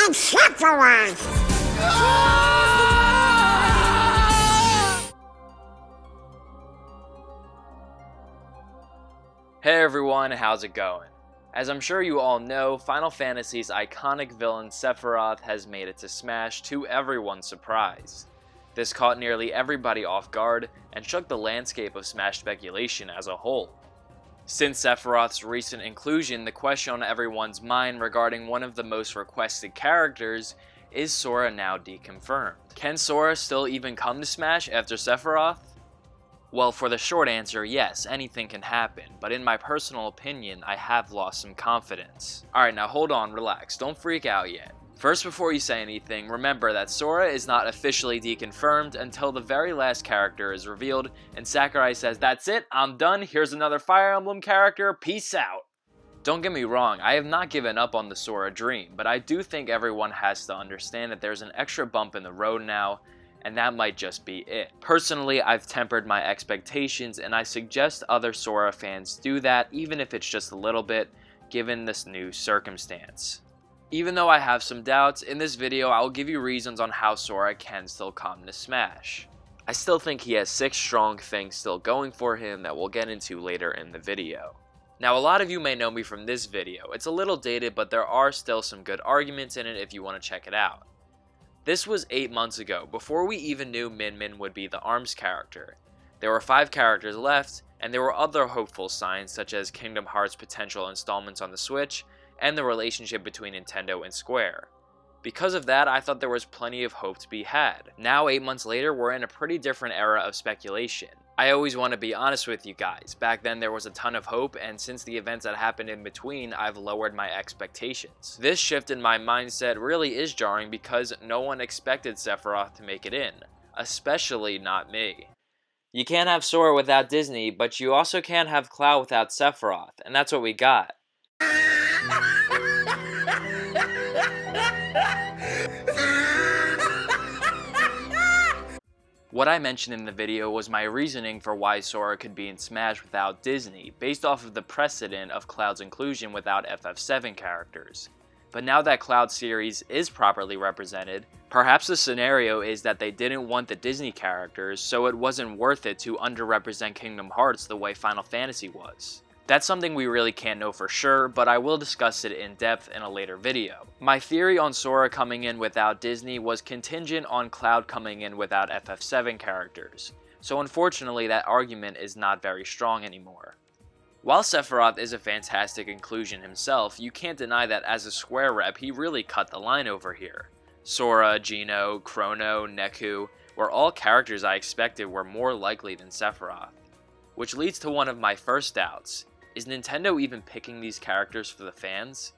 I'm Sephiroth! Hey everyone, how's it going? As I'm sure you all know, Final Fantasy's iconic villain Sephiroth has made it to Smash to everyone's surprise. This caught nearly everybody off guard and shook the landscape of Smash speculation as a whole. Since Sephiroth's recent inclusion, the question on everyone's mind regarding one of the most requested characters is Sora now deconfirmed. Can Sora still even come to Smash after Sephiroth? Well, for the short answer, yes, anything can happen, but in my personal opinion, I have lost some confidence. Alright, now hold on, relax, don't freak out yet. First, before you say anything, remember that Sora is not officially deconfirmed until the very last character is revealed, and Sakurai says, "That's it, I'm done, here's another Fire Emblem character, peace out." Don't get me wrong, I have not given up on the Sora dream, but I do think everyone has to understand that there's an extra bump in the road now, and that might just be it. Personally, I've tempered my expectations, and I suggest other Sora fans do that, even if it's just a little bit, given this new circumstance. Even though I have some doubts, in this video I will give you reasons on how Sora can still come to Smash. I still think he has 6 strong things still going for him that we'll get into later in the video. Now, a lot of you may know me from this video. It's a little dated, but there are still some good arguments in it if you want to check it out. This was 8 months ago, before we even knew Min Min would be the ARMS character. There were 5 characters left, and there were other hopeful signs such as Kingdom Hearts potential installments on the Switch, and the relationship between Nintendo and Square. Because of that, I thought there was plenty of hope to be had. Now, 8 months later, we're in a pretty different era of speculation. I always want to be honest with you guys. Back then there was a ton of hope, and since the events that happened in between, I've lowered my expectations. This shift in my mindset really is jarring because no one expected Sephiroth to make it in, especially not me. You can't have Sora without Disney, but you also can't have Cloud without Sephiroth, and that's what we got. What I mentioned in the video was my reasoning for why Sora could be in Smash without Disney, based off of the precedent of Cloud's inclusion without FF7 characters. But now that Cloud's series is properly represented, perhaps the scenario is that they didn't want the Disney characters, so it wasn't worth it to underrepresent Kingdom Hearts the way Final Fantasy was. That's something we really can't know for sure, but I will discuss it in depth in a later video. My theory on Sora coming in without Disney was contingent on Cloud coming in without FF7 characters, so unfortunately that argument is not very strong anymore. While Sephiroth is a fantastic inclusion himself, you can't deny that as a Square rep he really cut the line over here. Sora, Geno, Chrono, Neku were all characters I expected were more likely than Sephiroth. Which leads to one of my first doubts. Is Nintendo even picking these characters for the fans?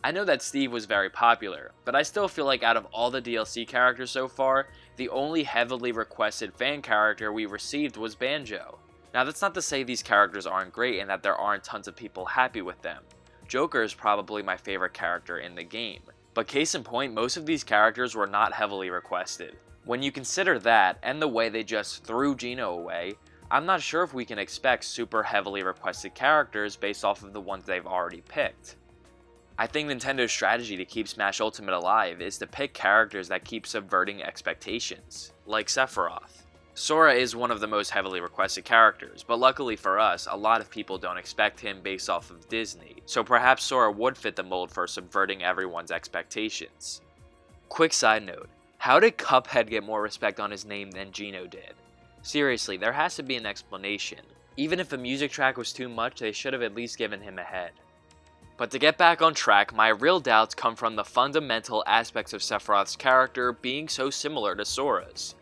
I know that Steve was very popular, but I still feel like out of all the DLC characters so far, the only heavily requested fan character we received was Banjo. Now that's not to say these characters aren't great and that there aren't tons of people happy with them. Joker is probably my favorite character in the game, but case in point, most of these characters were not heavily requested. When you consider that, and the way they just threw Geno away, I'm not sure if we can expect super heavily requested characters based off of the ones they've already picked. I think Nintendo's strategy to keep Smash Ultimate alive is to pick characters that keep subverting expectations, like Sephiroth. Sora is one of the most heavily requested characters, but luckily for us, a lot of people don't expect him based off of Disney, so perhaps Sora would fit the mold for subverting everyone's expectations. Quick side note, how did Cuphead get more respect on his name than Geno did? Seriously, there has to be an explanation. Even if the music track was too much, they should have at least given him a head. But to get back on track, my real doubts come from the fundamental aspects of Sephiroth's character being so similar to Sora's.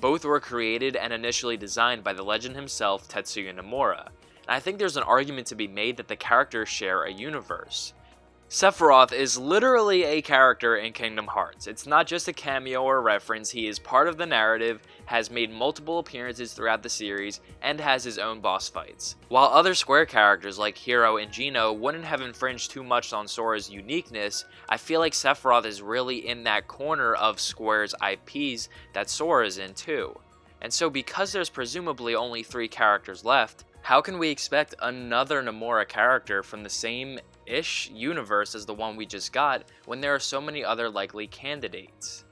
Both were created and initially designed by the legend himself, Tetsuya Nomura, and I think there's an argument to be made that the characters share a universe. Sephiroth is literally a character in Kingdom Hearts. It's not just a cameo or reference, he is part of the narrative, has made multiple appearances throughout the series, and has his own boss fights. While other Square characters like Hiro and Geno wouldn't have infringed too much on Sora's uniqueness, I feel like Sephiroth is really in that corner of Square's IPs that Sora's in too. And so because there's presumably only 3 characters left, how can we expect another Nomura character from the same ish universe as the one we just got when there are so many other likely candidates?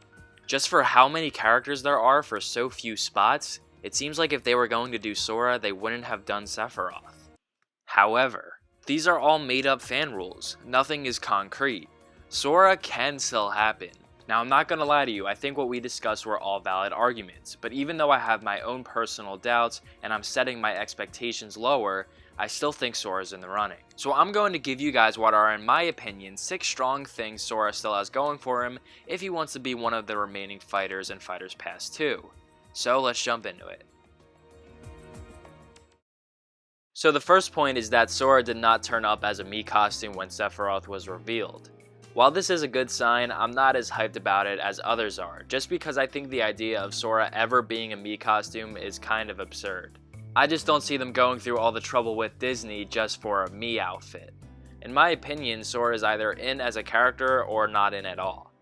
Just for how many characters there are for so few spots, it seems like if they were going to do Sora, they wouldn't have done Sephiroth. However, these are all made up fan rules, nothing is concrete. Sora can still happen. Now I'm not gonna lie to you, I think what we discussed were all valid arguments, but even though I have my own personal doubts and I'm setting my expectations lower, I still think Sora's in the running. So I'm going to give you guys what are, in my opinion, 6 strong things Sora still has going for him if he wants to be one of the remaining fighters in Fighters Pass 2. So let's jump into it. So the first point is that Sora did not turn up as a Mii costume when Sephiroth was revealed. While this is a good sign, I'm not as hyped about it as others are, just because I think the idea of Sora ever being a Mii costume is kind of absurd. I just don't see them going through all the trouble with Disney just for a Mii outfit. In my opinion, Sora is either in as a character or not in at all.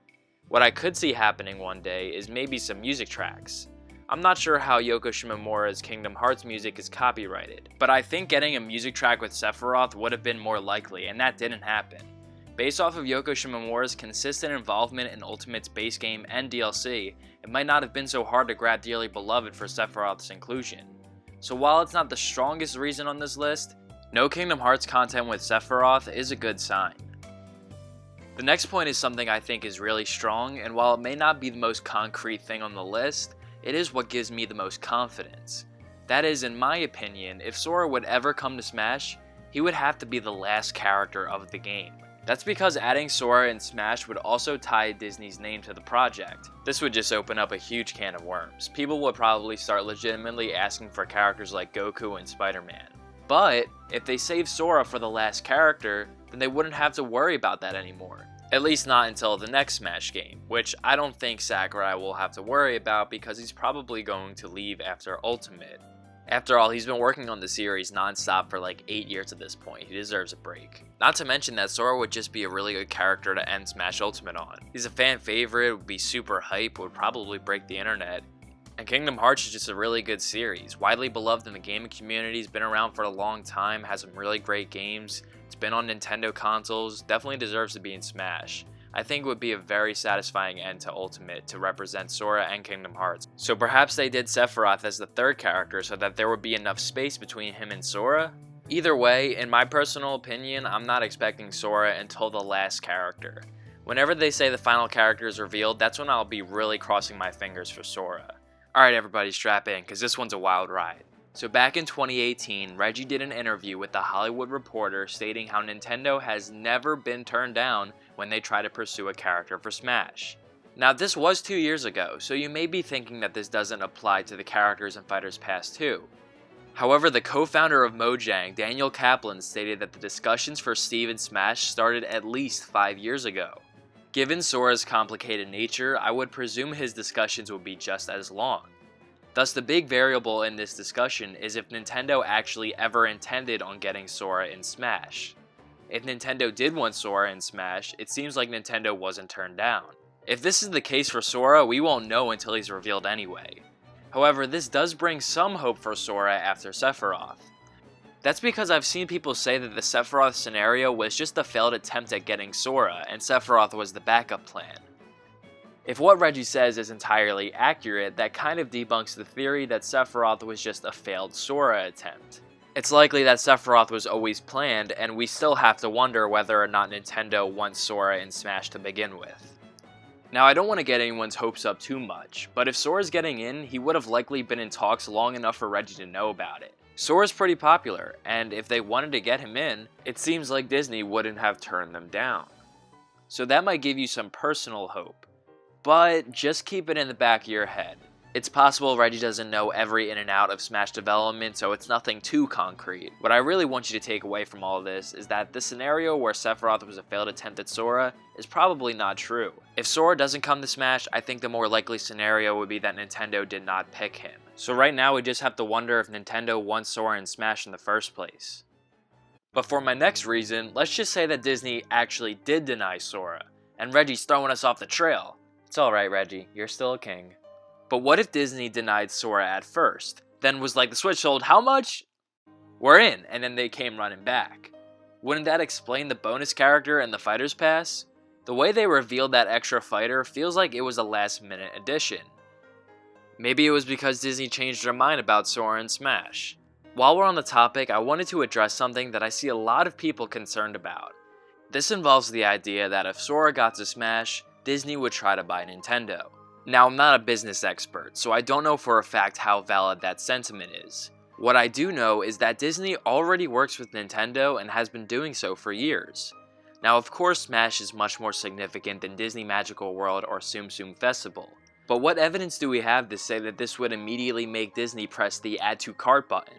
What I could see happening one day is maybe some music tracks. I'm not sure how Yoko Shimomura's Kingdom Hearts music is copyrighted, but I think getting a music track with Sephiroth would have been more likely, and that didn't happen. Based off of Yoko Shimomura's consistent involvement in Ultimate's base game and DLC, it might not have been so hard to grab Dearly Beloved for Sephiroth's inclusion. So while it's not the strongest reason on this list, no Kingdom Hearts content with Sephiroth is a good sign. The next point is something I think is really strong, and while it may not be the most concrete thing on the list, it is what gives me the most confidence. That is, in my opinion, if Sora would ever come to Smash, he would have to be the last character of the game. That's because adding Sora in Smash would also tie Disney's name to the project. This would just open up a huge can of worms. People would probably start legitimately asking for characters like Goku and Spider-Man. But if they save Sora for the last character, then they wouldn't have to worry about that anymore. At least not until the next Smash game, which I don't think Sakurai will have to worry about because he's probably going to leave after Ultimate. After all, he's been working on the series non-stop for like 8 years at this point. He deserves a break. Not to mention that Sora would just be a really good character to end Smash Ultimate on. He's a fan favorite, would be super hype, would probably break the internet. And Kingdom Hearts is just a really good series. Widely beloved in the gaming community, has been around for a long time, has some really great games. It's been on Nintendo consoles, definitely deserves to be in Smash. I think it would be a very satisfying end to Ultimate to represent Sora and Kingdom Hearts. So perhaps they did Sephiroth as the third character so that there would be enough space between him and Sora? Either way, in my personal opinion, I'm not expecting Sora until the last character. Whenever they say the final character is revealed, that's when I'll be really crossing my fingers for Sora. Alright everybody, strap in, cause this one's a wild ride. So back in 2018, Reggie did an interview with The Hollywood Reporter stating how Nintendo has never been turned down when they try to pursue a character for Smash. Now this was 2 years ago, so you may be thinking that this doesn't apply to the characters in Fighters Pass 2. However, the co-founder of Mojang, Daniel Kaplan, stated that the discussions for Steve in Smash started at least 5 years ago. Given Sora's complicated nature, I would presume his discussions would be just as long. Thus, the big variable in this discussion is if Nintendo actually ever intended on getting Sora in Smash. If Nintendo did want Sora in Smash, it seems like Nintendo wasn't turned down. If this is the case for Sora, we won't know until he's revealed anyway. However, this does bring some hope for Sora after Sephiroth. That's because I've seen people say that the Sephiroth scenario was just a failed attempt at getting Sora, and Sephiroth was the backup plan. If what Reggie says is entirely accurate, that kind of debunks the theory that Sephiroth was just a failed Sora attempt. It's likely that Sephiroth was always planned, and we still have to wonder whether or not Nintendo wants Sora in Smash to begin with. Now, I don't want to get anyone's hopes up too much, but if Sora's getting in, he would have likely been in talks long enough for Reggie to know about it. Sora's pretty popular, and if they wanted to get him in, it seems like Disney wouldn't have turned them down. So that might give you some personal hope. But just keep it in the back of your head. It's possible Reggie doesn't know every in and out of Smash development, so it's nothing too concrete. What I really want you to take away from all of this is that the scenario where Sephiroth was a failed attempt at Sora is probably not true. If Sora doesn't come to Smash, I think the more likely scenario would be that Nintendo did not pick him. So right now we just have to wonder if Nintendo wants Sora in Smash in the first place. But for my next reason, let's just say that Disney actually did deny Sora, and Reggie's throwing us off the trail. It's alright, Reggie, you're still a king. But what if Disney denied Sora at first, then was like, the Switch sold how much? We're in, and then they came running back. Wouldn't that explain the bonus character and the Fighter's Pass? The way they revealed that extra fighter feels like it was a last minute addition. Maybe it was because Disney changed their mind about Sora and Smash. While we're on the topic, I wanted to address something that I see a lot of people concerned about. This involves the idea that if Sora got to Smash, Disney would try to buy Nintendo. Now, I'm not a business expert, so I don't know for a fact how valid that sentiment is. What I do know is that Disney already works with Nintendo and has been doing so for years. Now, of course, Smash is much more significant than Disney Magical World or Tsum Tsum Festival, but what evidence do we have to say that this would immediately make Disney press the Add to Cart button?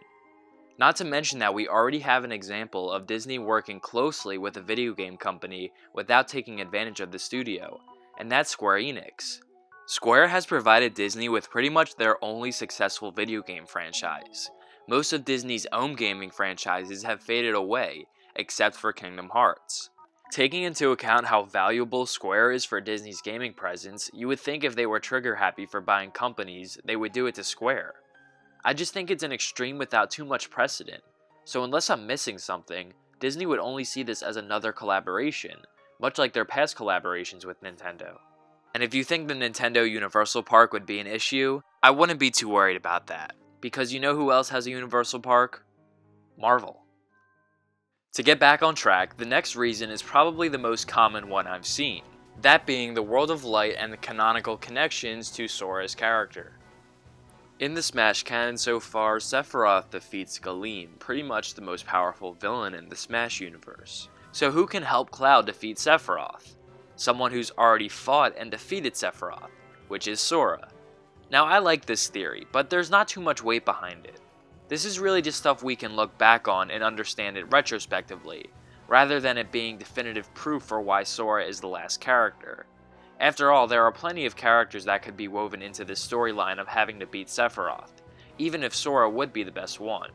Not to mention that we already have an example of Disney working closely with a video game company without taking advantage of the studio, and that's Square Enix. Square has provided Disney with pretty much their only successful video game franchise. Most of Disney's own gaming franchises have faded away, except for Kingdom Hearts. Taking into account how valuable Square is for Disney's gaming presence, you would think if they were trigger happy for buying companies, they would do it to Square. I just think it's an extreme without too much precedent, so unless I'm missing something, Disney would only see this as another collaboration, much like their past collaborations with Nintendo. And if you think the Nintendo Universal Park would be an issue, I wouldn't be too worried about that, because you know who else has a Universal Park? Marvel. To get back on track, the next reason is probably the most common one I've seen, that being the World of Light and the canonical connections to Sora's character. In the Smash canon so far, Sephiroth defeats Galeem, pretty much the most powerful villain in the Smash universe. So who can help Cloud defeat Sephiroth? Someone who's already fought and defeated Sephiroth, which is Sora. Now I like this theory, but there's not too much weight behind it. This is really just stuff we can look back on and understand it retrospectively, rather than it being definitive proof for why Sora is the last character. After all, there are plenty of characters that could be woven into this storyline of having to beat Sephiroth, even if Sora would be the best one.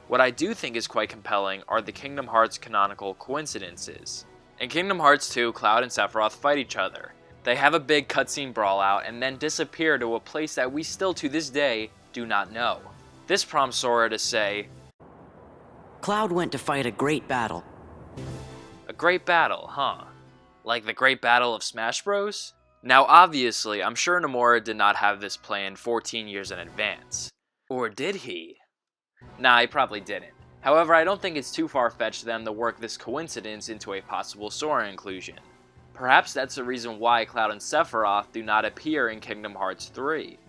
What I do think is quite compelling are the Kingdom Hearts canonical coincidences. In Kingdom Hearts 2, Cloud and Sephiroth fight each other. They have a big cutscene brawl out and then disappear to a place that we still to this day do not know. This prompts Sora to say, Cloud went to fight a great battle. A great battle, huh? Like the Great Battle of Smash Bros? Now obviously, I'm sure Nomura did not have this planned 14 years in advance. Or did he? Nah, he probably didn't. However, I don't think it's too far-fetched for them to work this coincidence into a possible Sora inclusion. Perhaps that's the reason why Cloud and Sephiroth do not appear in Kingdom Hearts 3.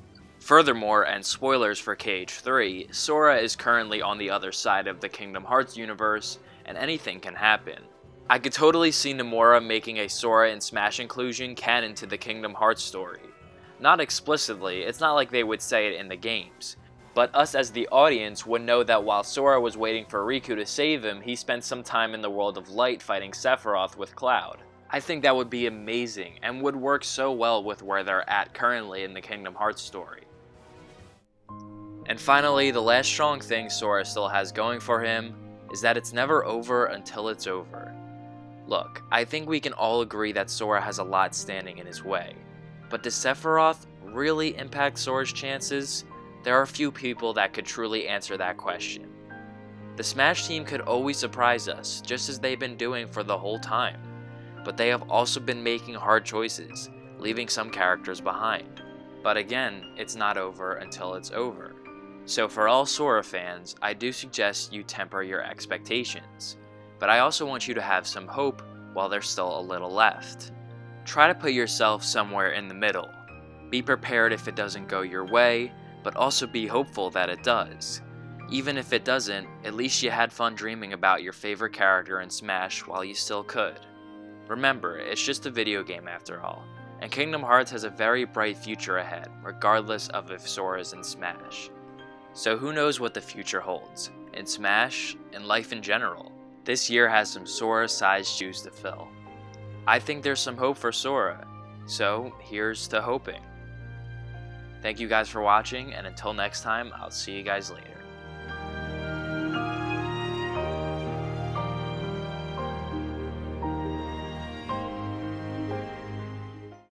Furthermore, and spoilers for KH3, Sora is currently on the other side of the Kingdom Hearts universe, and anything can happen. I could totally see Nomura making a Sora and Smash inclusion canon to the Kingdom Hearts story. Not explicitly, it's not like they would say it in the games, but us as the audience would know that while Sora was waiting for Riku to save him, he spent some time in the World of Light fighting Sephiroth with Cloud. I think that would be amazing, and would work so well with where they're at currently in the Kingdom Hearts story. And finally, the last strong thing Sora still has going for him is that it's never over until it's over. Look, I think we can all agree that Sora has a lot standing in his way, but does Sephiroth really impact Sora's chances? There are few people that could truly answer that question. The Smash team could always surprise us, just as they've been doing for the whole time, but they have also been making hard choices, leaving some characters behind. But again, it's not over until it's over. So for all Sora fans, I do suggest you temper your expectations. But I also want you to have some hope while there's still a little left. Try to put yourself somewhere in the middle. Be prepared if it doesn't go your way, but also be hopeful that it does. Even if it doesn't, at least you had fun dreaming about your favorite character in Smash while you still could. Remember, it's just a video game after all, and Kingdom Hearts has a very bright future ahead, regardless of if Sora's in Smash. So who knows what the future holds, in Smash, and life in general. This year has some Sora-sized shoes to fill. I think there's some hope for Sora, so here's to hoping. Thank you guys for watching, and until next time, I'll see you guys later.